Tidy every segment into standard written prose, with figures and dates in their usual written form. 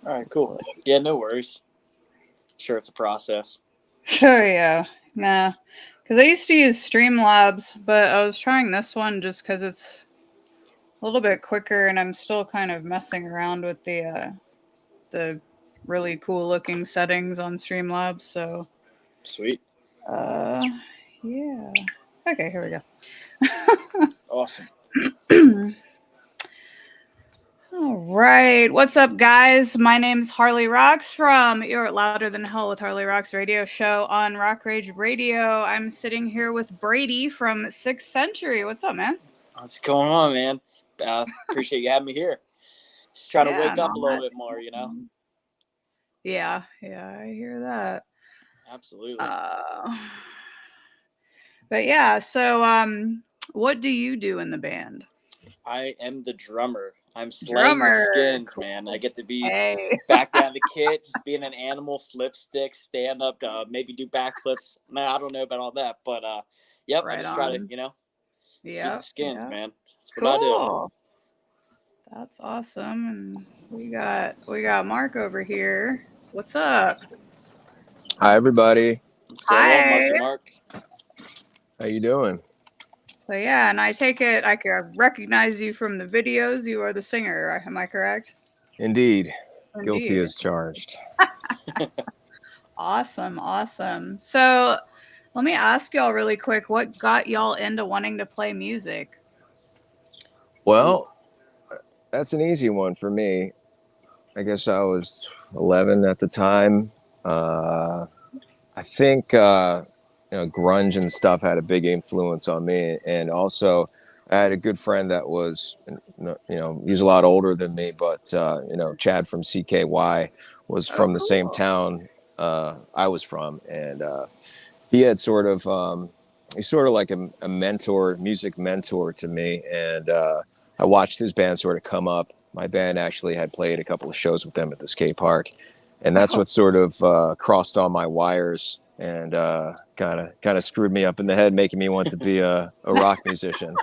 All right, cool. Yeah, no worries. Sure, it's a process. Sure, yeah. Nah. Because I used to use Streamlabs, but I was trying this one just because it's a little bit quicker, and I'm still kind of messing around with the really cool looking settings on Streamlabs. So, Sweet. uh, yeah. Okay, here we Awesome. go. All right. What's up, guys? My name's Harley Roxx from You're Louder Than Hell with Harley Roxx radio show on Rock Rage Radio. I'm sitting here with Brady from Sixth Century. What's up, man? What's going on, man? Appreciate you having me here. Just try to Yeah, wake no, up a little bit more. yeah, I hear that. Absolutely. Uh, but yeah, so what do you do in the band? I am the drummer. I'm slaying the Drummer. skins, Cool. man. I get to be Hey. back down the kit, just being an animal, flip stick, stand up, maybe do backflips. Man, I don't know about all that, but yep, I Right just try to, on. beat the Yep, skins, yep. man. That's what I do. Cool. That's awesome. And we got Mark over here. What's up? Hi, everybody. What's going on, Hi. Marky Mark? How you doing? So yeah, and I take it I can recognize you from the videos. You are the singer, am I correct? Indeed. Guilty Indeed. as charged. Awesome, awesome. So let me ask y'all really quick, what got y'all into wanting to play music? Well, that's an easy one for me. I guess I was 11 at the time. Uh, I think grunge and stuff had a big influence on me, and also I had a good friend that was, he's a lot older than me, but Chad from CKY was Oh, from the same cool. town I was from, and he had he's sort of like a mentor, music mentor to me, and I watched his band sort of come up. My band actually had played a couple of shows with them at the skate park, and that's Oh, what sort of crossed all my wires and kind of screwed me up in the head, making me want to be a rock musician.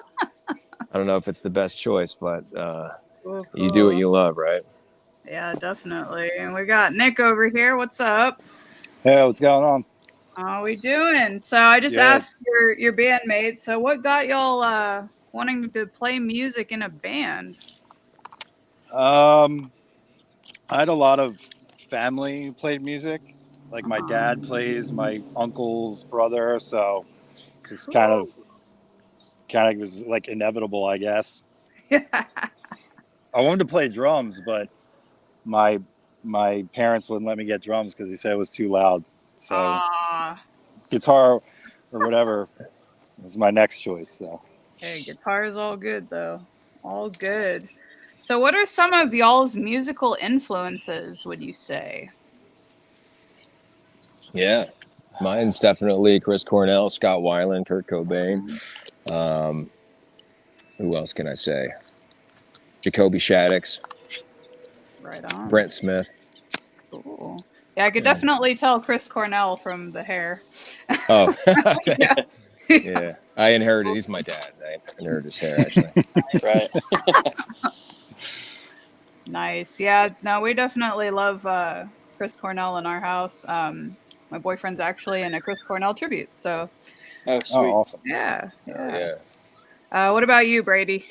I don't know if it's the best choice, but cool, you do what cool. you love, right? Yeah, definitely. And we got Nick over here. What's up? Hey, what's going on? How we doing? So I just Good. asked your bandmates. So what got y'all wanting to play music in a band? Um, I had a lot of family who played music. Like my dad plays, my uncle's brother, so it's just Cool. kind of was like inevitable, I guess. Yeah. I wanted to play drums, but my my parents wouldn't let me get drums because they said it was too loud. So Ah, guitar or whatever was my next choice. So hey, guitar is all good though. All good. So what are some of y'all's musical influences, would you say? Yeah, mine's definitely Chris Cornell, Scott Weiland, Kurt Cobain. Mhm. Um, who else can I say? Jacoby Shaddix, Right on. Brent Smith. Cool. Yeah, I could Yeah. definitely tell Chris Cornell from the hair. Oh, Yeah. thanks. Yeah, I inherited. He's my dad. I inherited his hair actually. Right. Nice. Yeah, no, we definitely love Chris Cornell in our house. My boyfriend's actually in a Chris Cornell tribute. So, Oh, oh, sweet. awesome. yeah, Oh yeah. yeah. What about you, Brady?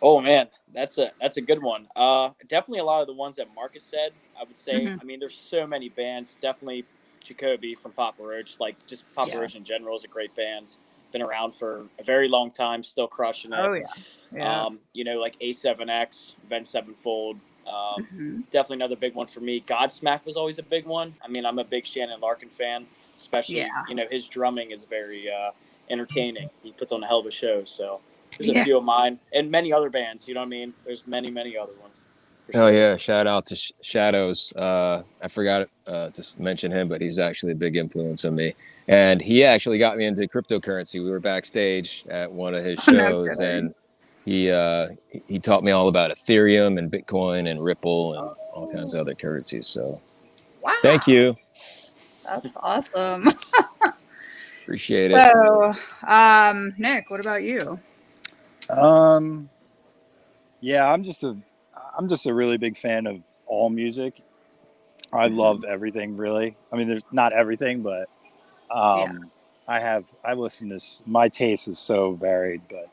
Oh man, that's a good one. Definitely a lot of the ones that Marcus said. I would say. Hmm. I mean, there's so many bands. Definitely Jacoby from Papa Roach. Like just Papa Yeah. Roach in general is a great band. Been around for a very long time, still crushing it. Oh, yeah. Yeah. Like A7X, Avenged Sevenfold. Hmm. Definitely another big one for me. Godsmack was always a big one. I mean, I'm a big Shannon Larkin fan, Yeah. especially his drumming is very entertaining. He puts on a hell of a show. So there's a Yeah. few of mine and many other bands. You know what I mean? There's many other ones for Oh sure. yeah. Shout out to Shadows. I forgot to mention him, but he's actually a big influence on me. And he actually got me into cryptocurrency. We were backstage at one of his Oh, no shows, kidding. and he taught me all about Ethereum and Bitcoin and Ripple and all kinds of Oh, other currencies. So thank wow. you. That's awesome. Appreciate it. So, Nick, what about you? Um, yeah, I'm just a really big fan of all music. I love everything, really. I mean, there's not everything, but Yeah. I listen to, my taste is so varied, but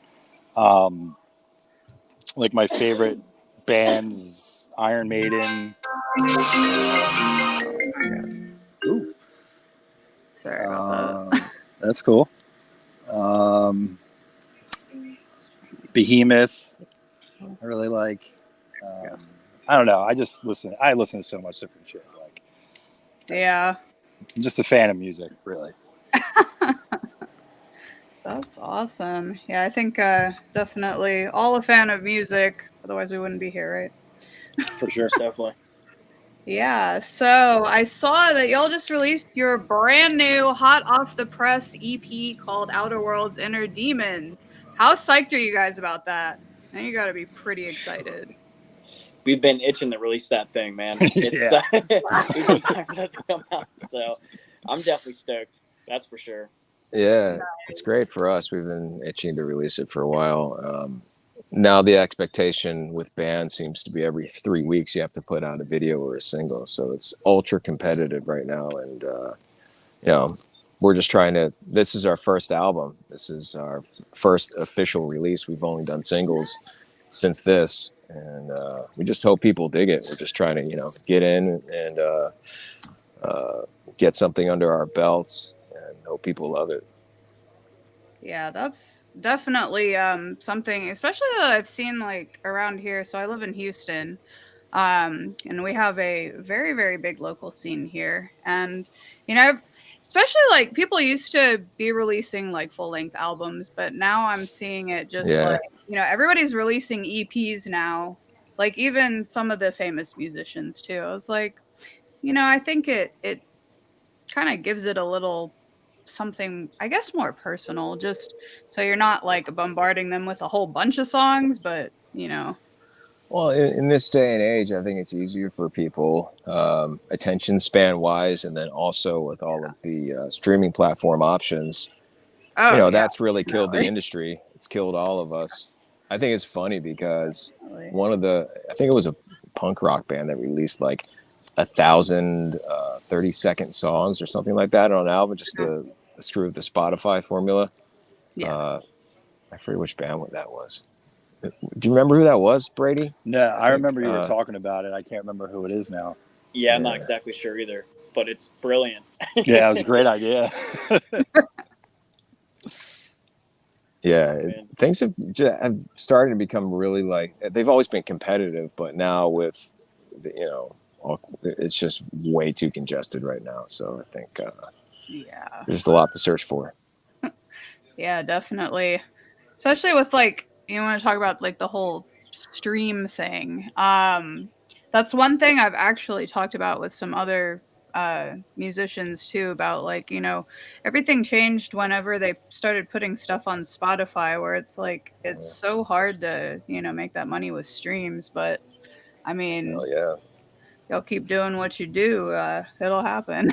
like my favorite bands, Iron Maiden. Ooh, Sorry about that. that's cool. Behemoth, I really like. I don't know. I listen to so much different shit. Like, Yeah. I'm just a fan of music, really. That's awesome. Yeah, I think definitely all a fan of music. Otherwise, we wouldn't be here, right? For sure. Definitely. Yeah, so I saw that y'all just released your brand new hot off the press EP called Outer Worlds Inner Demons. How psyched are you guys about that? Now you gotta be pretty excited. We've been itching to release that thing, man. It's Yeah. we've been dying for that to come out, so I'm definitely stoked. That's for sure. Yeah, it's great for us. We've been itching to release it for a while. Now the expectation with bands seems to be every 3 weeks you have to put out a video or a single. So it's ultra competitive right now, and you know, we're just trying to. This is our first album. This is our first official release. We've only done singles since this, and we just hope people dig it. We're just trying to, get in and get something under our belts, and hope people love it. Yeah, that's definitely something, especially that I've seen like around here. So I live in Houston, and we have a very, very big local scene here. And especially like people used to be releasing like full length albums, but now I'm seeing it just Yeah. like everybody's releasing EPs now. Like even some of the famous musicians too. I was like, I think it kind of gives it a little something, I guess, more personal, just so you're not like bombarding them with a whole bunch of songs, but Well, in this day and age, I think it's easier for people, attention span wise, and then also with all of the streaming platform options. oh yeah, That's really killed the definitely. industry. It's killed all of us. I think it's funny because Definitely. I think it was a punk rock band that released like 1,000 30-second songs or something like that on an album just to screw with the Spotify formula. Yeah. I forget which band that was. Do you remember who that was, Brady? No, I remember you were talking about it. I can't remember who it is now. Yeah, I'm not exactly sure either, but it's brilliant. Yeah, it was a great idea. Yeah, things have started to become really like, they've always been competitive, but now with it's just way too congested right now. So I think Yeah. there's just a lot to search for. Yeah, definitely. Especially with like you want to talk about like the whole stream thing. That's one thing I've actually talked about with some other musicians too, about like everything changed whenever they started putting stuff on Spotify, where it's like it's so hard to make that money with streams, but I mean, yeah, you'll keep doing what you do, it'll happen.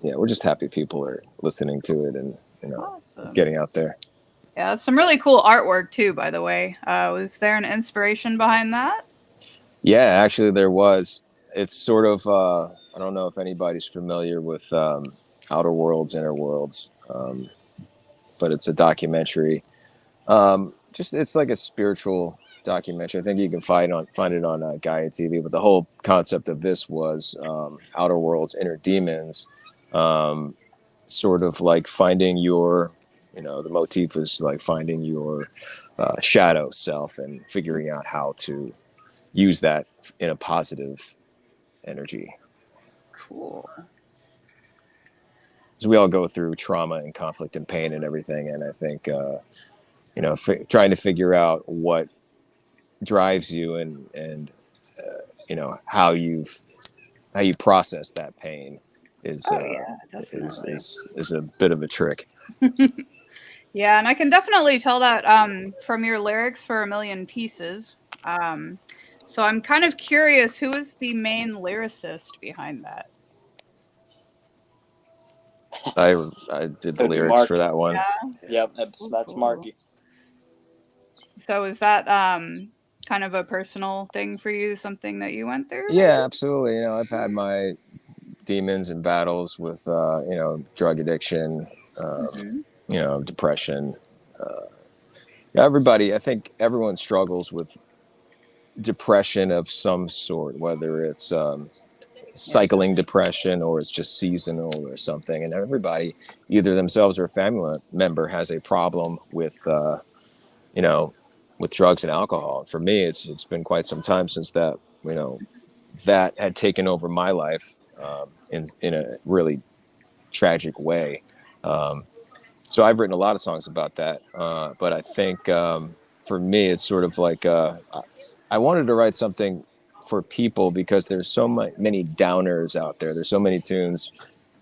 Yeah, we're just happy people are listening to it, and Awesome. It's getting out there. Yeah, it's some really cool artwork too, by the way. Was there an inspiration behind that? Yeah, actually there was. It's sort of I don't know if anybody's familiar with Outer Worlds, Inner Worlds, but it's a documentary. Just it's like a spiritual documentary. I think you can find it on Gaia TV. But the whole concept of this was Outer Worlds, Inner Demons, sort of like finding your, the motif is like finding your shadow self and figuring out how to use that in a positive energy. Cool. Because we all go through trauma and conflict and pain and everything, and I think trying to figure out what drives you and how you process that pain is is a bit of a trick. Yeah, and I can definitely tell that from your lyrics for A Million Pieces. So I'm kind of curious, who is the main lyricist behind that? I did the lyrics for that one. Yeah. Yep, that's Marky. So is that kind of a personal thing for you, something that you went through? Yeah, absolutely. You know, I've had my demons and battles with, you know, drug addiction, Hmm. you know, depression. Everybody, I think everyone struggles with depression of some sort, whether it's cycling depression or it's just seasonal or something. And everybody, either themselves or a family member, has a problem with, you know, with drugs and alcohol. For me, it's been quite some time since that, you know, that had taken over my life in a really tragic way. Um, so I've written a lot of songs about that, but I think for me, it's sort of like I wanted to write something for people because there's so many downers out there. There's so many tunes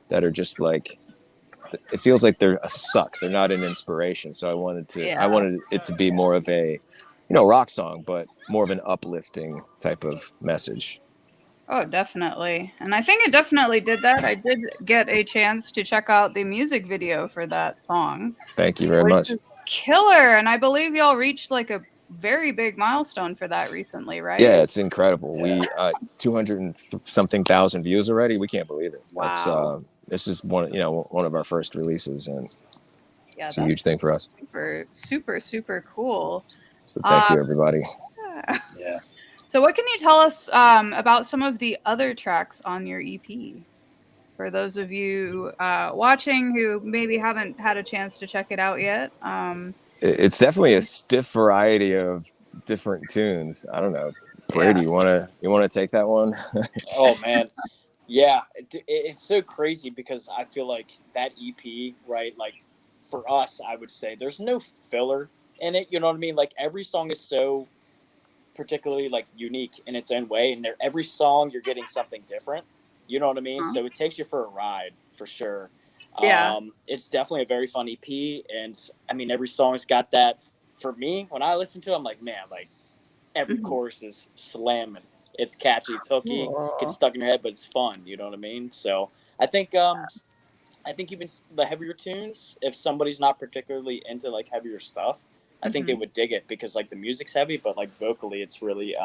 that are just like it feels like they're a suck. They're not an inspiration. So I Yeah. wanted it to be more of a, you know, rock song, but more of an uplifting type of message. Oh, definitely. And I think it definitely did that. I did get a chance to check out the music video for that song, Thank you very which much. is killer. And I believe y'all reached like a very big milestone for that recently, right? Yeah, it's incredible. Yeah. We 200 and something thousand views already. We can't believe it. That's Wow. this is one, you know, one of our first releases, and Yeah, it's a that's huge thing for us. super, super, super cool. So thank Um, you, everybody. yeah. Yeah. So, what can you tell us about some of the other tracks on your EP? For those of you watching who maybe haven't had a chance to check it out yet. It's definitely a stiff variety of different tunes. I don't know, Yeah. Brady, you wanna take that one? Oh man, yeah, it's so crazy because I feel like that EP, right? Like for us, I would say there's no filler in it. You know what I mean? Like every song is so particularly like unique in its own way, and every song you're getting something different. You know what I mean? Huh. So it takes you for a ride for sure. Yeah. It's definitely a very fun EP, and I mean every song's got that. For me, when I listen to it, I'm like, man, like every Mhm. chorus is slamming. It's catchy, it's hooky, gets Cool. stuck in your head, but it's fun. You know what I mean? So I think even the heavier tunes, if somebody's not particularly into like heavier stuff, I think they Mhm. would dig it because like the music's heavy, but like vocally, it's really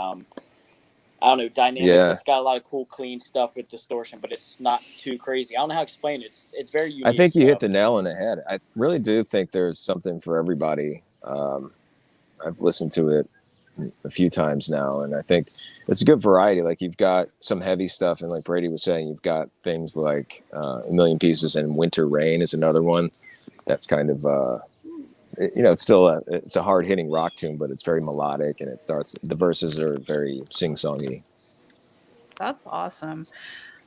I don't know, dynamic. Yeah, It's got a lot of cool, clean stuff with distortion, but it's not too crazy. I don't know how to explain it. It's very I unique. think you hit So the nail on the head. I really do think there's something for everybody. I've listened to it a few times now, and I think it's a good variety. Like you've got some heavy stuff, and like Brady was saying, you've got things like A Million Pieces and Winter Rain is another one that's kind of you know, it's still it's a hard hitting rock tune, but it's very melodic, and the verses are very sing songy. That's awesome.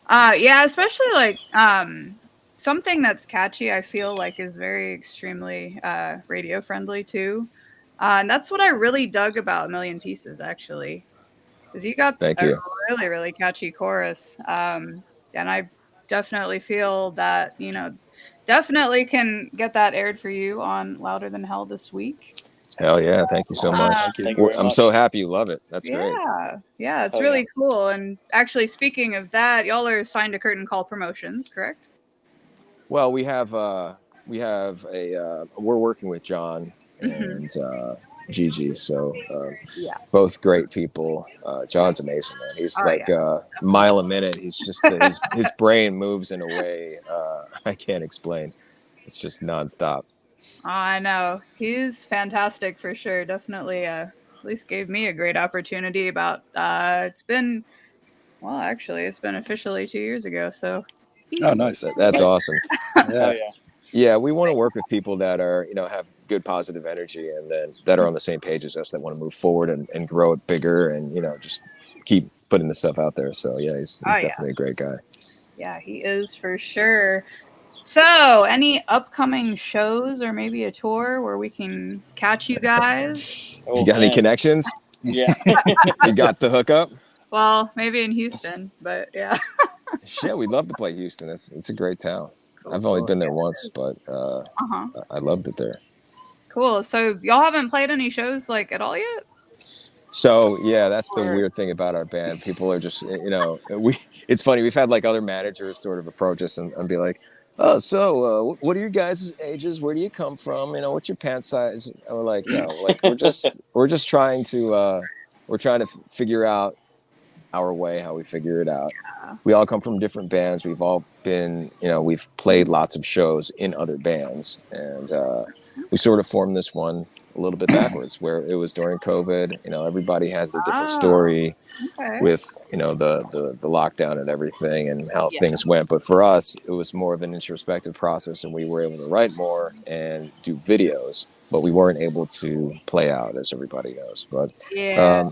Yeah, especially like something that's catchy, I feel like is very extremely radio friendly too. And that's what I really dug about A Million Pieces actually. Because you got Thank a you. really, really catchy chorus. And I definitely feel that, definitely can get that aired for you on Louder Than Hell this week. Hell yeah, thank you so Awesome. much. Uh, Thank you. thank you very I'm so much. happy you love it. That's great. yeah, it's Oh yeah. really cool. And actually, speaking of that, y'all are signed to Curtain Call Promotions, correct? Well, we have we're working with John Hmm. and Gigi, so Yeah. both great people. John's amazing, man. He's Oh, like yeah. a mile a minute. He's just his brain moves in a way I can't explain. It's just nonstop. I know. He's fantastic for sure. Definitely at least gave me a great opportunity about it's been well, actually it's been officially 2 years ago, so Oh, nice. That's Nice. awesome. Oh Yeah. yeah. Yeah, we want to work with people that are, you know, have good positive energy and then that are on the same page as us that want to move forward and grow it bigger and, you know, just keep putting the stuff out there. So yeah, Oh he's yeah. definitely a great guy. Yeah, he is for sure. So, any upcoming shows or maybe a tour where we can catch you guys? You Oh got any man. connections? Yeah. You got the hookup? Well, maybe in Houston, but yeah. Shit, we'd love to play Houston. It's a great town. Cool, I've only cool. been there Yeah. once, but Uh-huh. I loved it there. Cool. So, y'all haven't played any shows like at all yet? So yeah, that's the Or weird thing about our band. People are just, you know, it's funny. We've had like other managers sort of approach us and be like, oh, so what are your guys' ages? Where do you come from? You know, what's your pant size? And we're like, no, like we're just trying to we're trying to figure out our way, how we figure it out. Yeah. We all come from different bands. We've all been, we've played lots of shows in other bands, and we sort of formed this one a little bit backwards, where it was during COVID. Everybody has their different story Okay. with the lockdown and everything and how Yeah. things went. But for us, it was more of an introspective process, and we were able to write more and do videos, but we weren't able to play out, as everybody knows. But Yeah.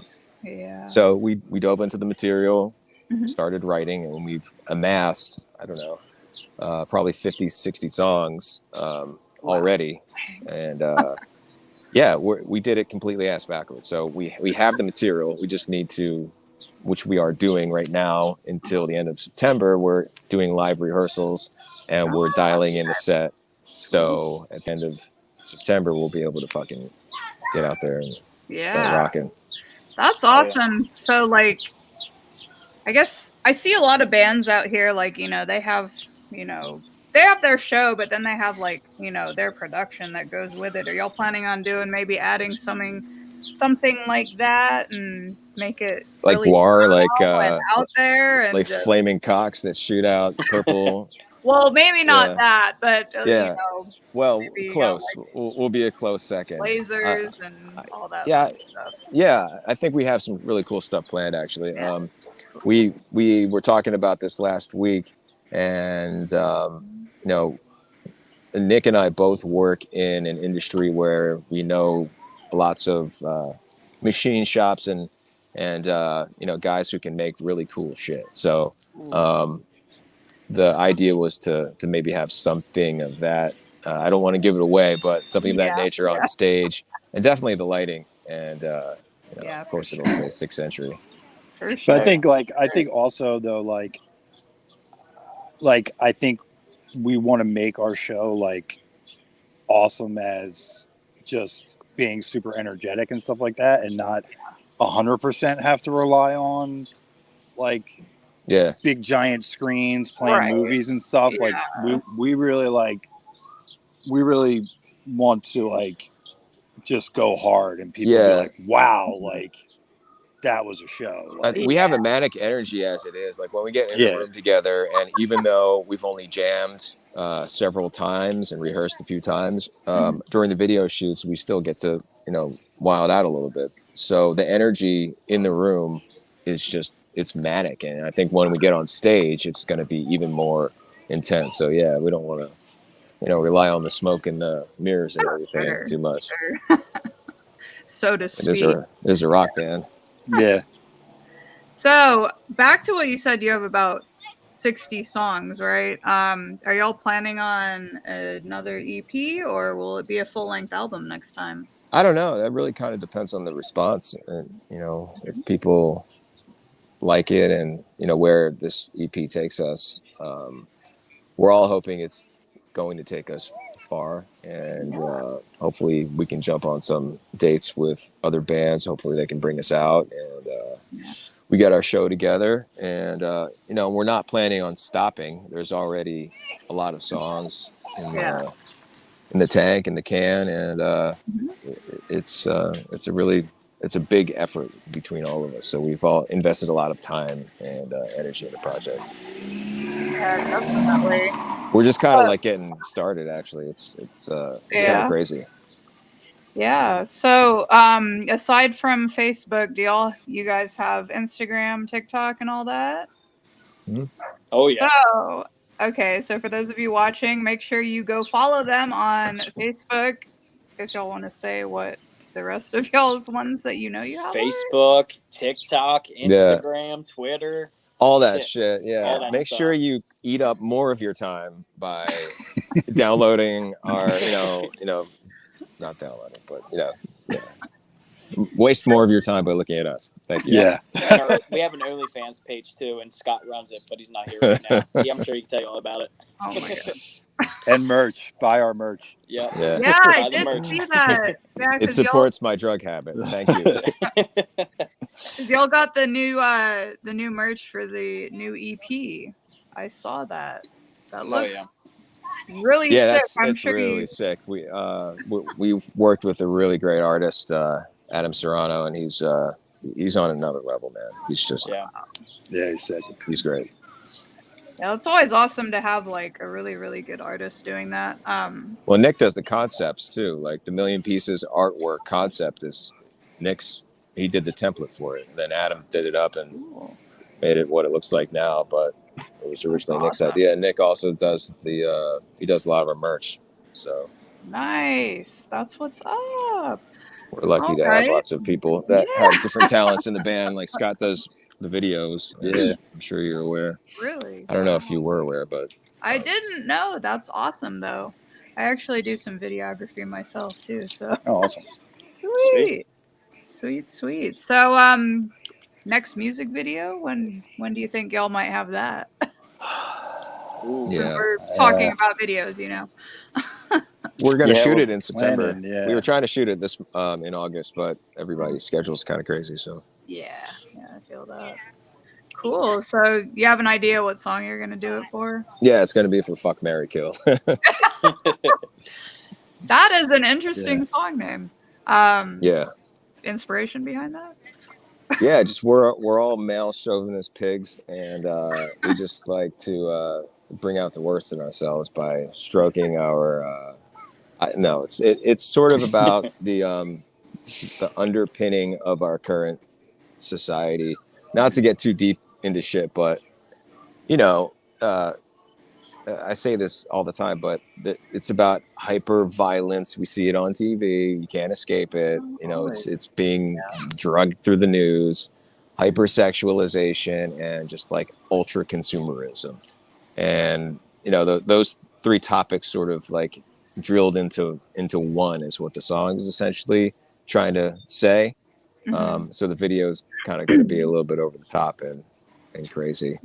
so we dove into the material, Mhm. started writing, and we've amassed, I don't know, probably 50, 60 songs already. And yeah, we did it completely ass backwards. So we have the material. We just need to, which we are doing right now until the end of September. We're doing live rehearsals, and we're dialing in the set. So at the end of September, we'll be able to fucking get out there and start rocking. That's awesome. So, like, I guess I see a lot of bands out here, like, they have, they have their show, but then they have, like, their production that goes with it. Are y'all planning on doing maybe adding something like that and make it like really War, like out there and like flaming cocks that shoot out purple? Well, maybe not that, but Yeah. Well, close. Got, like, we'll be a close second. Lasers and all that yeah, stuff. Yeah, I think we have some really cool stuff planned, actually. We were talking about this last week, and Nick and I both work in an industry where we know lots of machine shops and guys who can make really cool shit. So the idea was to maybe have something of that. I don't want to give it away, but something of that nature on stage, and definitely the lighting, and of course it'll say 6th Century. For sure. But I think also though, like I think we want to make our show like awesome as just being super energetic and stuff like that, and not 100% have to rely on like big giant screens playing movies and stuff. Like we really want to like just go hard, and people be like, wow, like that was a show. Like, we have a manic energy as it is. Like when we get in the room together, and even though we've only jammed several times and rehearsed a few times during the video shoots, we still get to wild out a little bit. So the energy in the room is just, it's manic, and I think when we get on stage, it's going to be even more intense. So yeah, we don't want to rely on the smoke and the mirrors and everything too much. So to speak. It is a rock band. Yeah. So back to what you said, you have about 60 songs, right? Are y'all planning on another EP, or will it be a full-length album next time? I don't know. That really kind of depends on the response, and if people like it, and where this EP takes us. We're all hoping it's going to take us far, and hopefully we can jump on some dates with other bands. Hopefully they can bring us out, and we get our show together, and we're not planning on stopping. There's already a lot of songs in the tank, in the can, and it's a big effort between all of us. So we've all invested a lot of time and energy in the project. Yeah, definitely. We're just kind of like getting started, actually. It's kind of crazy. Yeah. So aside from Facebook, do you guys have Instagram, TikTok, and all that? Mm-hmm. Oh yeah. So okay, so for those of you watching, make sure you go follow them on Facebook. If y'all want to say what the rest of y'all's ones that you have. Facebook, TikTok, Instagram, Twitter. All that shit, yeah. All that Make stuff. sure you eat up more of your time by downloading our, not downloading, but waste more of your time by looking at us. Thank you. Yeah. We have an OnlyFans page too, and Scott runs it, but he's not here right now. I'm sure he can tell you all about it. Oh my god. And merch. Buy our merch. Yep. Yeah, I did see that. Yeah, it supports my drug habit. Thank you. Y'all got the new merch for the new EP. I saw that. That looks really sick. That's really sick. We've worked with a really great artist, Adam Serrano, and he's he's on another level, man. He's just Yeah, he's sick. he's great. Yeah, it's always awesome to have like a really, really good artist doing that. Well, Nick does the concepts too, like the Million Pieces artwork concept is Nick's. He did the template for it, and then Adam did it up and Cool. made it what it looks like now. But it was originally Nick's awesome. idea. And Nick also does the he does a lot of our merch, so Nice. That's what's up. we're lucky to have lots of people that have different talents in the band. Like Scott does the videos. Yeah. I'm sure you're aware. Really? I don't know if you were aware, but I didn't know. That's awesome, though. I actually do some videography myself too. So awesome. Sweet. So, next music video. When do you think y'all might have that? Yeah, we're talking about videos, you know. We're gonna shoot it in September. Planning, We were trying to shoot it this in August, but everybody's schedule is kind of crazy. So yeah, I feel that. Cool. So you have an idea what song you're gonna do it for? yeah, it's gonna be for Fuck, Marry, Kill. That is an interesting song name. Yeah. Inspiration behind that? Yeah, just we're all male chauvinist pigs, and we just like to bring out the worst in ourselves by stroking our. No, it's sort of about the underpinning of our current society. Not to get too deep into shit, but you know, I say this all the time, but it's about hyper violence. We see it on TV. You can't escape it. You know, it's being drugged through the news, hypersexualization, and just like ultra consumerism. And you know, those three topics sort of like drilled into one is what the song is essentially trying to say. So the video is kind of going to be a little bit over the top and crazy.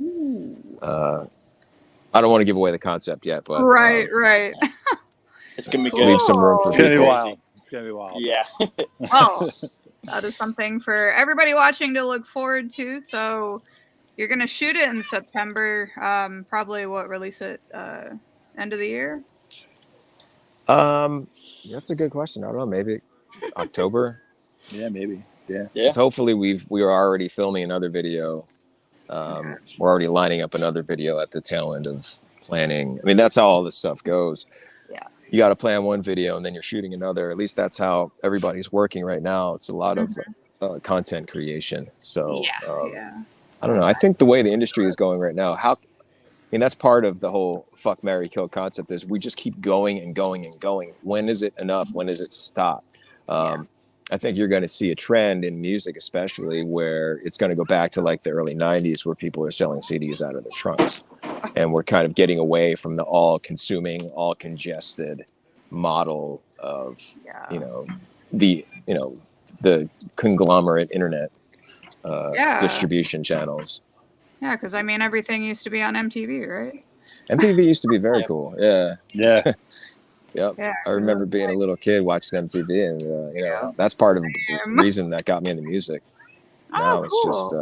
I don't want to give away the concept yet, but right. It's gonna be good. Leave some room for It's gonna be people. wild. It's gonna be wild. Yeah. Well, that is something for everybody watching to look forward to. So you're gonna shoot it in September. Probably release it end of the year. That's a good question. I don't know. Maybe October. Yeah, maybe. Yeah. So hopefully we are already filming another video. We're already lining up another video at the tail end of planning. I mean, that's how all this stuff goes. Yeah. You got to plan one video and then you're shooting another. At least that's how everybody's working right now. It's a lot of content creation. So I don't know. I think the way the industry is going right now, that's part of the whole fuck, marry, kill concept is we just keep going and going and going. When is it enough? When does it stop? I think you're going to see a trend in music, especially where it's going to go back to like the early 90s where people are selling CDs out of their trunks. And we're kind of getting away from the all consuming, all congested model of, the conglomerate internet distribution channels. Yeah, because I mean, everything used to be on MTV, right? MTV used to be very cool. Yeah. Yeah. Yep. Yeah, I remember being a little kid watching MTV, and that's part of the reason that got me into music. Now it's just.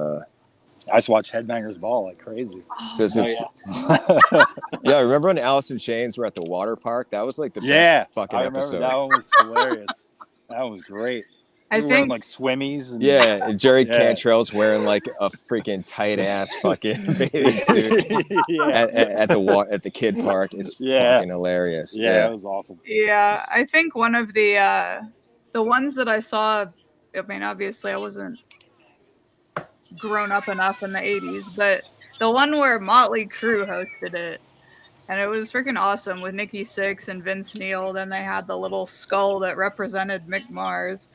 I just watch Headbangers Ball like crazy. Yeah, remember when Alice in Chains were at the water park? That was like the best fucking episode. That one was hilarious. That was great. We were wearing like swimmies. And Jerry Cantrell's wearing like a freaking tight ass fucking bathing suit at the kid park. It's fucking hilarious. Yeah, it was awesome. Yeah, I think one of the ones that I saw. I mean, obviously, I wasn't grown up enough in the 80s, but the one where Motley Crue hosted it. And it was freaking awesome with Nikki Sixx and Vince Neil. Then they had the little skull that represented Mick Mars.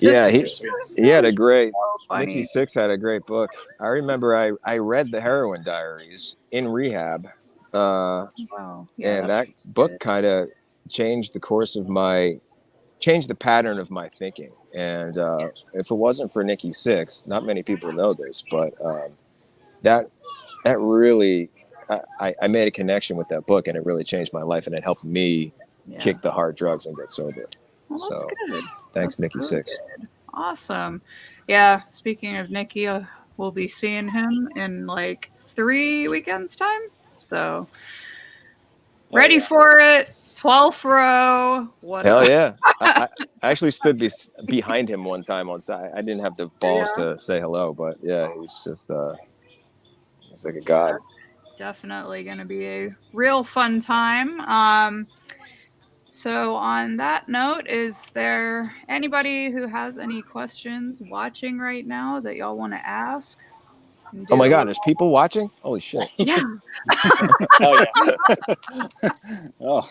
He had a great. Nikki Sixx had a great book. I remember I read the Heroin Diaries in rehab, and that book kind of changed the course of changed the pattern of my thinking. And if it wasn't for Nikki Sixx, not many people know this, but that really. I made a connection with that book, and it really changed my life, and it helped me kick the hard drugs and get sober. Well, that's good. Thanks, Nikki Sixx. Awesome. Yeah, speaking of Nikki, we'll be seeing him in like 3 weekends' time. So Ready yeah. for it. 12th row. What Hell up? yeah. I actually stood behind him one time on side. I didn't have the balls Yeah. to say hello, but yeah, he's just he's like a god. Definitely going to be a real fun time. So on that note, is there anybody who has any questions watching right now that y'all want to ask? Oh my god, there's people watching? Holy shit. Yeah. Hell yeah. Oh,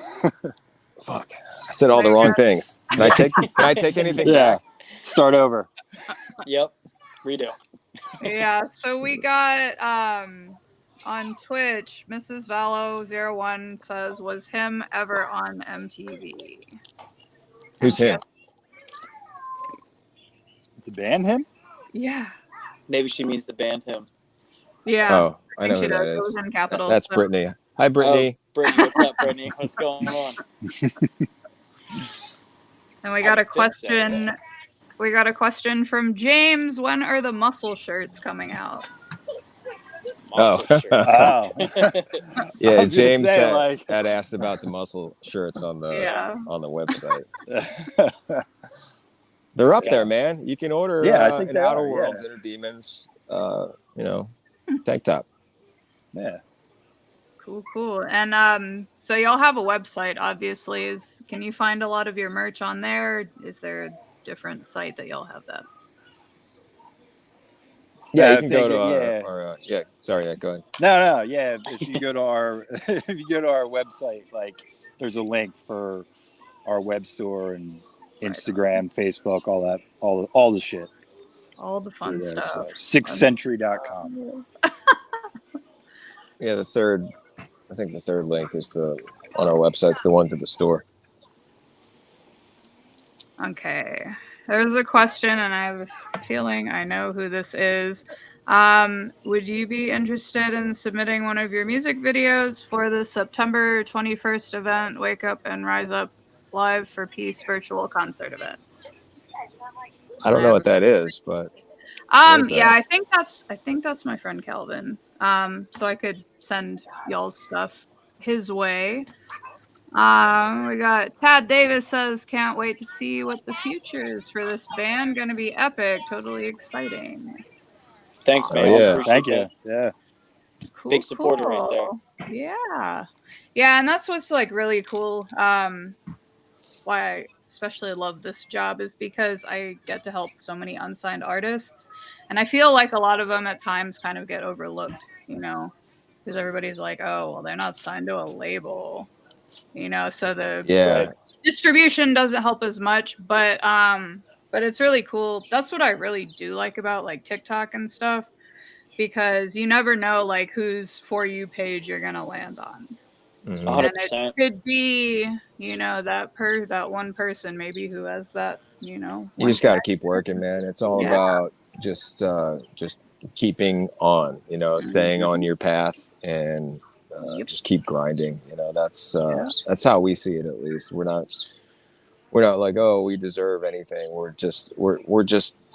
Fuck. I said all the wrong things. Can I take anything yeah. back? Start over. Yep. Redo. Yeah, so we got on Twitch, Mrs. Valo01 says, was him ever on MTV? Who's him? To ban him? Yeah. Maybe she means the band him. Yeah. Oh, I know she who does. that It was is. in capitals. That's so- Brittany. Hi, Brittany. Oh, Brittany, what's up, Brittany? What's going on? And we got I a think so, question. yeah. We got a question from James. When are the muscle shirts coming out? Oh. Muscle shirt. Oh. Yeah, I was gonna James say, had, like- had asked about the muscle shirts on the Yeah. website. They're up Yeah. there, man. You can order Yeah, I think an they are, Outer Worlds, yeah. Inner Demons, tank top. Yeah. Cool. And so y'all have a website, obviously. Can you find a lot of your merch on there? Is there a different site that y'all have that? Yeah, I you can go think to it- our yeah. Sorry, go ahead. No, yeah. If you go to our website, like there's a link for our web store and Instagram, Facebook, all that, all the shit. All the fun through there, stuff. so, 6thcentury.com. Yeah, I think the third link is on our website's the one to the store. Okay. There's a question, and I have a feeling I know who this is. Would you be interested in submitting one of your music videos for the September 21st event, Wake Up and Rise Up Live for Peace virtual concert event? I don't know what that is, but is Yeah, that? I think that's my friend Calvin. So I could send y'all's stuff his way. We got Tad Davis says, can't wait to see what the future is for this band. Gonna be epic, totally exciting. Thanks, man. Oh, yeah. Appreciate Thank you. that. Yeah. Cool, Big supporter right there. Yeah, and that's what's like really cool. Why I especially love this job is because I get to help so many unsigned artists, and I feel like a lot of them at times kind of get overlooked, because everybody's like, oh, well, they're not signed to a label, so the Yeah. distribution doesn't help as much, but it's really cool. That's what I really do like about like TikTok and stuff, because you never know like whose For You page you're gonna land on. Mhm. 100%. And it could be, that one person maybe who has that, You just got to keep working, man. It's all about just keeping on, staying on your path and just keep grinding. That's how we see it. At least we're not like, oh, we deserve anything. We're just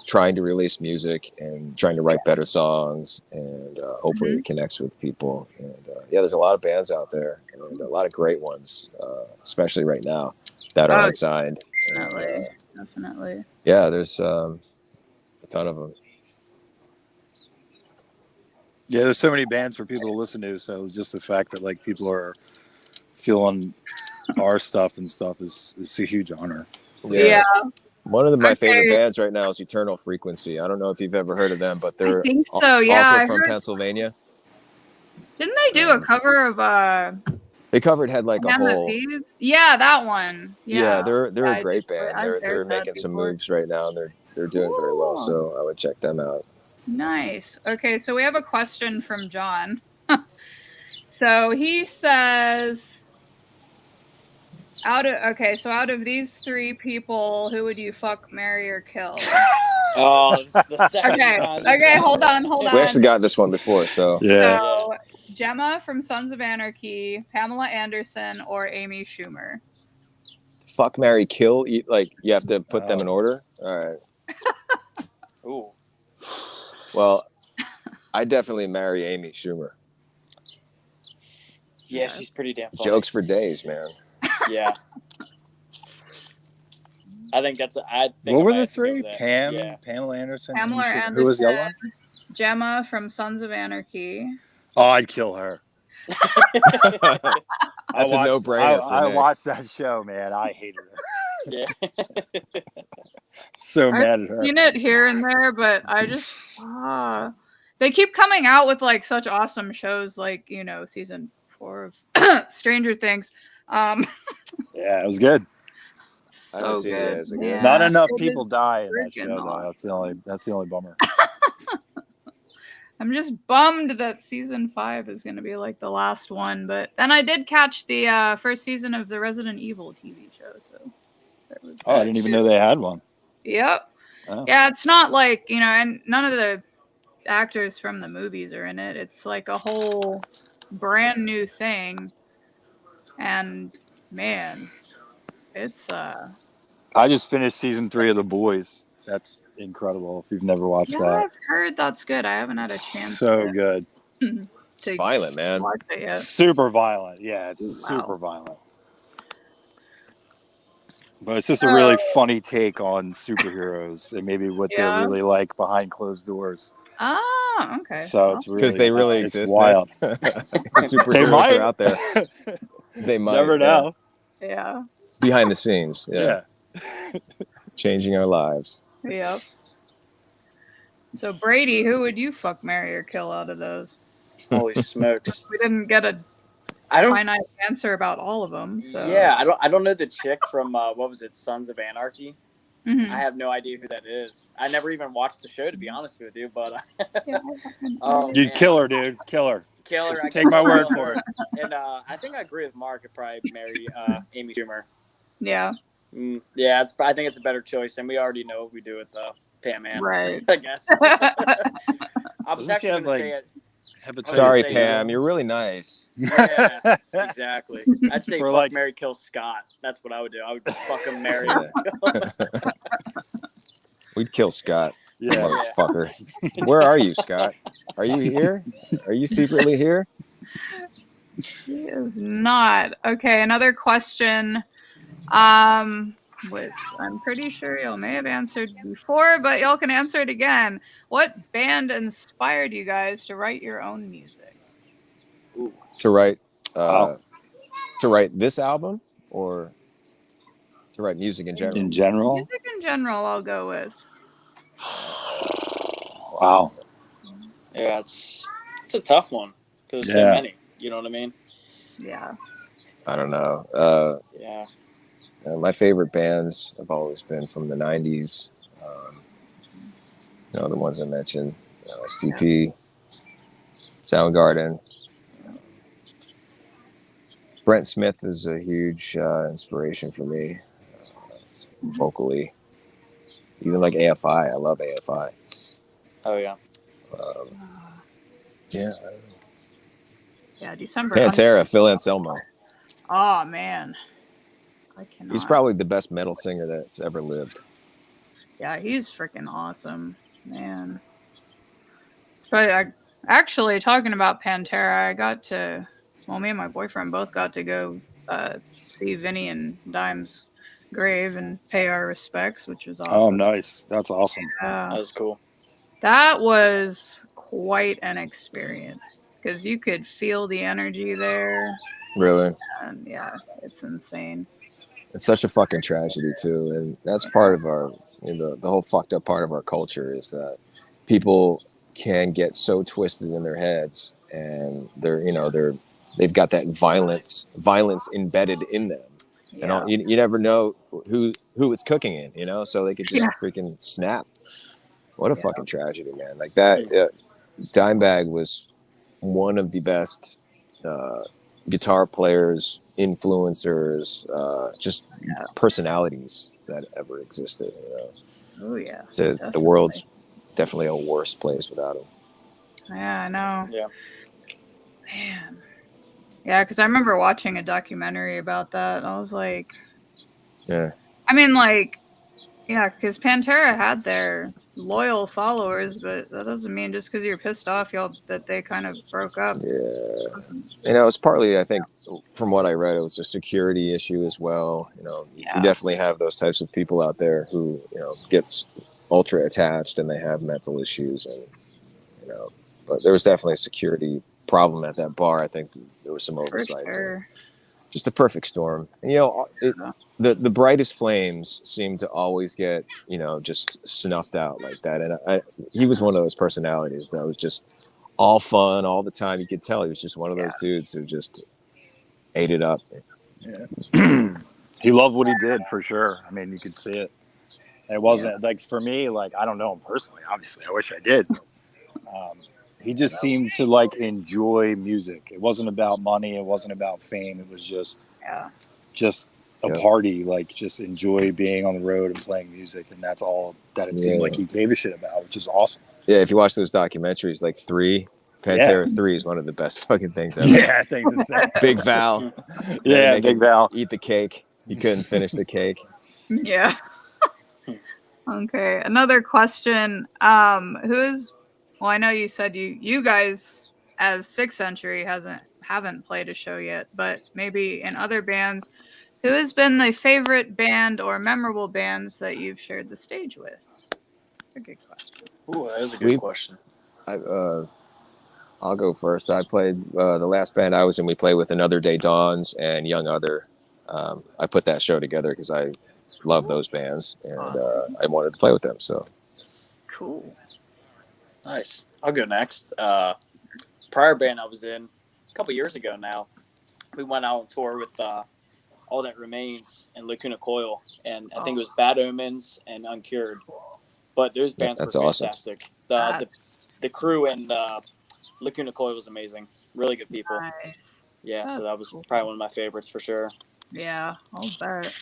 trying to release music and trying to write better songs, and hopefully it connects with people. And there's a lot of bands out there, and a lot of great ones, especially right now, that are unsigned. Definitely. Yeah, there's a ton of them. Yeah, there's so many bands for people to listen to, so just the fact that like people are feeling our stuff and stuff is a huge honor. Yeah. One of my favorite bands right now is Eternal Frequency. I don't know if you've ever heard of them, but they're I think so. Yeah, also from Pennsylvania. Didn't they do a cover of They covered Head Like a Hole. Yeah, that one. Yeah, they're a great band. They're making some moves right now, and they're doing very well. So I would check them out. Nice. Okay, so we have a question from John. So he says, out of these three people, who would you fuck, marry, or kill? Oh, this is the second time. Okay, hold on. We actually got this one before, so yeah. So Gemma from Sons of Anarchy, Pamela Anderson, or Amy Schumer? fuck, marry, kill. You have to put them in order. All right. Ooh. Well, I definitely marry Amy Schumer. Yeah, she's pretty damn funny. Jokes for days, man. Yeah. I think that's. What were I might the have to go three? with that. Pam, Yeah. Pamela Anderson. Pamela Who was the other Anderson. one? Gemma from Sons of Anarchy. Oh, I'd kill her. That's a no-brainer for I Nick. watched that show, man. I hated her. Yeah. So I've mad at her. seen it here and there, but I just they keep coming out with like such awesome shows, like season 4 of Stranger Things. Yeah, it was good. I haven't seen it yet. Is it good? Not enough it people is die in that freaking show, though. That's the only bummer. I'm just bummed that season 5 is going to be like the last one, but then I did catch the first season of the Resident Evil TV show, so there was Oh, I that didn't even too. know they had one. Yep. Oh. Yeah, it's not like, and none of the actors from the movies are in it. It's like a whole brand new thing. And man, it's I just finished season 3 of The Boys. That's incredible. If you've never watched that, I've heard that's good. I haven't had a chance. So good. To Violent, man. watch it yet. Super violent. Yeah, it's Wow. super violent. But it's just a really funny take on superheroes and maybe what they're really like behind closed doors. Oh, okay. So it's really Because they really it's exist. wild. Superheroes might. are out there. They might. Never know. Yeah. Behind the scenes. Yeah. Changing our lives. Yep. So Brady, who would you fuck, marry, or kill out of those? Holy smokes! We didn't get a finite answer about all of them. So yeah, I don't know the chick from what was it, Sons of Anarchy. Mhm. I have no idea who that is. I never even watched the show, to be honest with you. But You'd kill her, dude. Kill her. Kill her. Take my word for it. And I think I agree with Mark. I'd probably marry Amy Schumer. Yeah. Yeah, I think it's a better choice, and we already know what we do with Pam Ann. Right. I guess. I was actually going to say it. Sorry, Pam. You're really nice. Yeah, exactly. I'd say For fuck, like- marry, kill Scott. That's what I would do. I would fuck him, marry him. We'd kill Scott. Yeah. Motherfucker. Where are you, Scott? Are you here? Are you secretly here? He is not. Okay, another question. Which I'm pretty sure y'all may have answered before, but y'all can answer it again. What band inspired you guys to write your own music? To write this album or to write music in general? In general? Music in general, I'll go with. Wow. Yeah, it's a tough one because there's so many. You know what I mean? Yeah. I don't know. Yeah. My favorite bands have always been from the 90s. The ones I mentioned, STP, Soundgarden. Brent Smith is a huge inspiration for me. It's vocally. Even like AFI. I love AFI. Oh, yeah. Yeah. Yeah, December. Pantera, Phil Anselmo. Oh, man. I cannot. He's probably the best metal singer that's ever lived. Yeah, he's freaking awesome, man. But actually, talking about Pantera, me and my boyfriend both got to go see Vinny and Dime's grave and pay our respects, which was awesome. Oh, nice. That's awesome. Yeah. That was cool. That was quite an experience because you could feel the energy there. Really? And yeah, it's insane. It's such a fucking tragedy too, and that's part of our, the whole fucked up part of our culture is that people can get so twisted in their heads, and they've got that violence embedded in them, and you never know who it's cooking in, so they could just freaking snap. What a fucking tragedy, man! Like that. Yeah. Dimebag was one of the best guitar players, influencers, just personalities that ever existed. Oh yeah. So the world's definitely a worse place without him. Yeah, I know. Yeah. Man. Yeah, because I remember watching a documentary about that. I was like, yeah. I mean, like, yeah, because Pantera had their loyal followers, but that doesn't mean just because you're pissed off y'all that they kind of broke up. Yeah. It's partly, I think, from what I read, it was a security issue as well. You definitely have those types of people out there who, gets ultra attached and they have mental issues, and but there was definitely a security problem at that bar. I think there was some oversights. Sure. Just the perfect storm. And, the brightest flames seem to always get, just snuffed out like that. And he was one of those personalities that was just all fun all the time. You could tell he was just one of those dudes who just ate it up. Yeah. He loved what he did, for sure. I mean, you could see it. It wasn't like, for me, like, I don't know him personally, obviously. I wish I did. He just seemed to like enjoy music. It wasn't about money. It wasn't about fame. It was just a party. Like, just enjoy being on the road and playing music, and that's all that it seemed like he gave a shit about, which is awesome. Yeah, if you watch those documentaries, like Pantera 3 is one of the best fucking things ever. Yeah, I think it's insane. Big Val. Yeah, Big Val. Eat the cake. He couldn't finish the cake. Yeah. Okay. Another question. Well, I know you said you guys as 6th Century haven't played a show yet, but maybe in other bands, who has been the favorite band or memorable bands that you've shared the stage with? That's a good question. Ooh, that is a good question. I'll go first. I played the last band I was in. We played with Another Day Dawns and Young Other. I put that show together because I love those bands, and I wanted to play with them. So cool. Nice. I'll go next. Prior band I was in a couple years ago now, we went out on tour with All That Remains and Lacuna Coil, and I think it was Bad Omens and Uncured. But those bands were fantastic. Awesome. The crew and Lacuna Coil was amazing. Really good people. Nice. Yeah, so that was probably one of my favorites for sure. Yeah, I'll bet.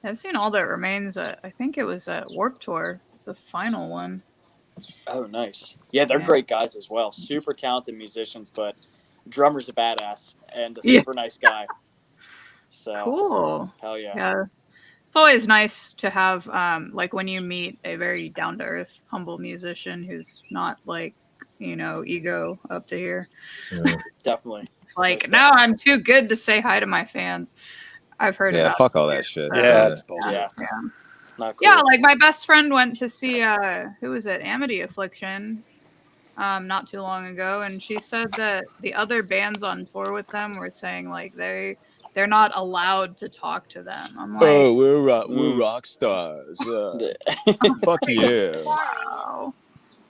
I've seen All That Remains. I think it was at Warped Tour, the final one. Oh, nice. Yeah, they're great guys as well. Super talented musicians, but drummer's a badass and a super nice guy. So cool. Hell yeah. Yeah. It's always nice to have, like, when you meet a very down-to-earth, humble musician who's not, like, ego up to here. Yeah. Definitely. It's like, no, I'm too good to say hi to my fans. I've heard about fuck all that shit. That's bullshit. Yeah. Not cool. Yeah, like my best friend went to see who was it, Amity Affliction, not too long ago, and she said that the other bands on tour with them were saying like they're not allowed to talk to them. I'm like, we're rock stars. Fuck you. Wow.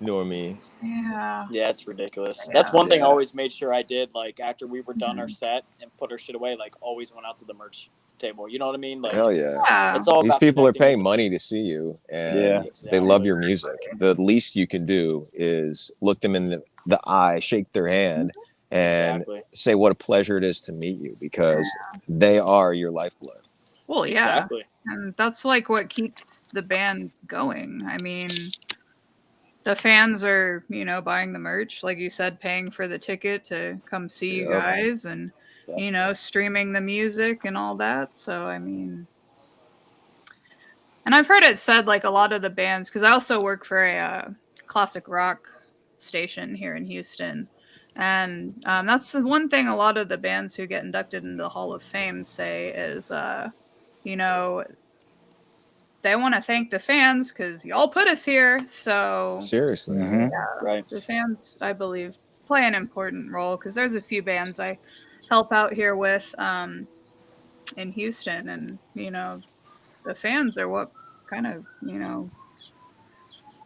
Normies. Yeah, it's ridiculous. That's one thing I always made sure I did. Like after we were done our set and put our shit away, like always went out to the merch table. You know what I mean? Like, hell yeah. It's all these about people are connecting paying money to see you, and exactly. they love your music. The least you can do is look them in the eye, shake their hand, and say what a pleasure it is to meet you, because they are your lifeblood. Well, yeah. Exactly. And that's like what keeps the band going. I mean, the fans are, buying the merch, like you said, paying for the ticket to come see you guys, and streaming the music and all that. So, I mean, and I've heard it said like a lot of the bands, because I also work for a classic rock station here in Houston. And that's the one thing a lot of the bands who get inducted into the Hall of Fame say is, they want to thank the fans because y'all put us here. So seriously, right? The fans, I believe, play an important role, because there's a few bands I help out here with in Houston, and the fans are what kind of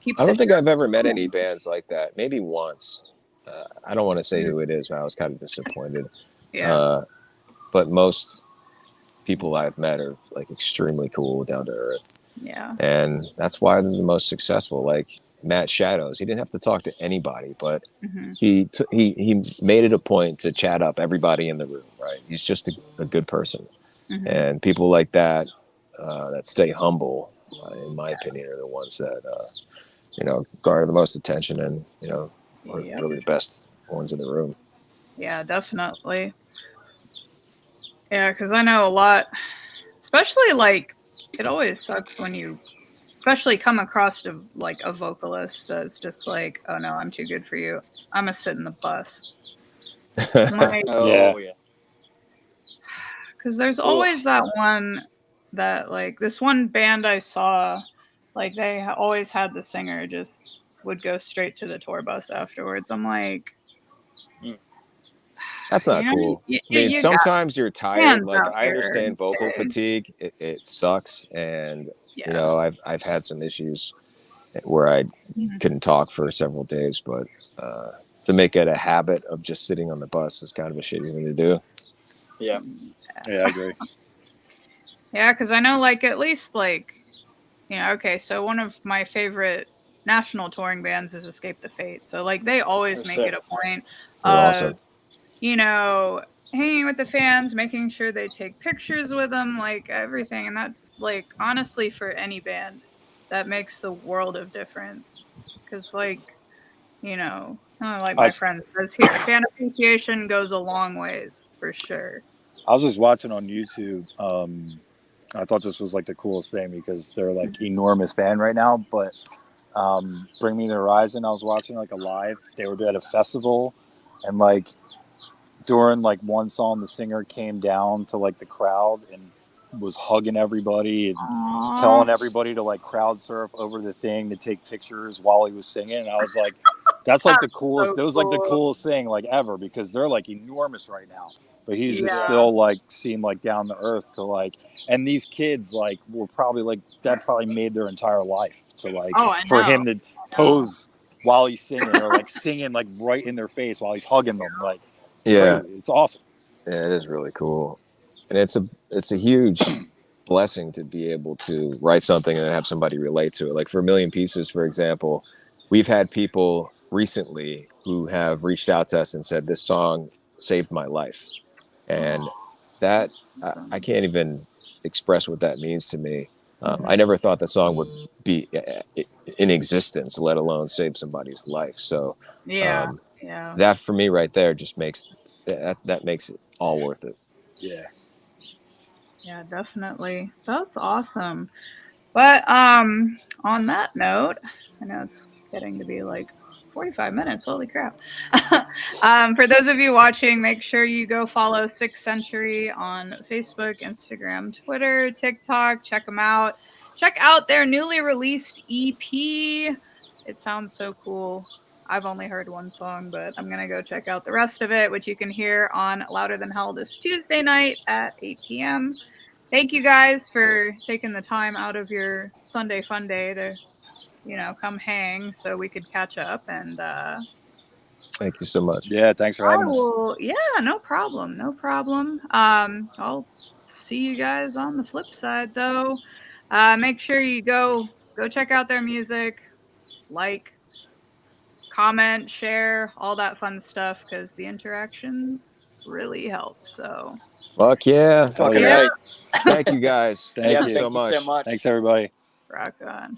keep. I don't think I've ever met any bands like that. Maybe once. I don't want to say who it is, but I was kind of disappointed. Yeah. But most people I've met are like extremely cool, down to earth. Yeah. And that's why they're the most successful. Like Matt Shadows, he didn't have to talk to anybody, but he made it a point to chat up everybody in the room. Right? He's just a good person, and people like that that stay humble, in my opinion, are the ones that garner the most attention, and are really the best ones in the room. Yeah, definitely. Yeah, because I know a lot, especially like it always sucks when you especially come across to like a vocalist that's just like, oh no, I'm too good for you. I'm gonna sit in the bus. Like, Oh yeah. because there's Ugh. always that one that like this one band I saw, like they always had the singer just would go straight to the tour bus afterwards. I'm like, That's not cool. I mean, you got sometimes you're tired. fans Like out I there. understand vocal fatigue. It sucks, and Yeah. you know, I've had some issues where I couldn't talk for several days. But to make it a habit of just sitting on the bus is kind of a shitty thing to do. Yeah. Yeah, I agree. Yeah, because I know, like, at least, like, you know, okay, so one of my favorite national touring bands is Escape the Fate. So, like, they always They're make sick. it a point They're of, awesome. you know, hanging with the fans, making sure they take pictures with them, like, everything. And that, like, honestly, for any band, that makes the world of difference. Because, like, you know, like my friend says here, fan appreciation goes a long ways, for sure. I was just watching on YouTube. I thought this was like the coolest thing because they're like enormous band right now. But Bring Me the Horizon, I was watching like a live. They were at a festival, and like during like one song, the singer came down to like the crowd and was hugging everybody and Aww. telling everybody to like crowd surf over the thing to take pictures while he was singing. And I was like, that's like the coolest. So That was like the coolest thing like ever because they're like enormous right now. But he's just Yeah. still like seemed like down to earth to like, and these kids like were probably like that probably made their entire life to like for him to pose while he's singing or like singing like right in their face while he's hugging them. Like, it's crazy. It's awesome. Yeah, it is really cool, and it's a huge blessing to be able to write something and have somebody relate to it. Like for A Million Pieces, for example, we've had people recently who have reached out to us and said this song saved my life, and that I can't even express what that means to me. I never thought the song would be in existence, let alone save somebody's life. So yeah. that for me right there just makes that makes it all worth it. Yeah, definitely. That's awesome. But on that note, I know it's getting to be like 45 minutes. Holy crap. For those of you watching, make sure you go follow 6th Century on Facebook, Instagram, Twitter, TikTok. Check them out. Check out their newly released EP. It sounds so cool. I've only heard one song, but I'm going to go check out the rest of it, which you can hear on Louder Than Hell this Tuesday night at 8 p.m. Thank you guys for taking the time out of your Sunday fun day to, you know, come hang so we could catch up. And thank you so much. Yeah, thanks for having us. Yeah, no problem. No problem. I'll see you guys on the flip side, though. Make sure you go check out their music, like, comment, share, all that fun stuff, because the interactions really help. So fuck yeah. Fucking right. Thank you guys. Thank you so much. Thanks everybody. rock on.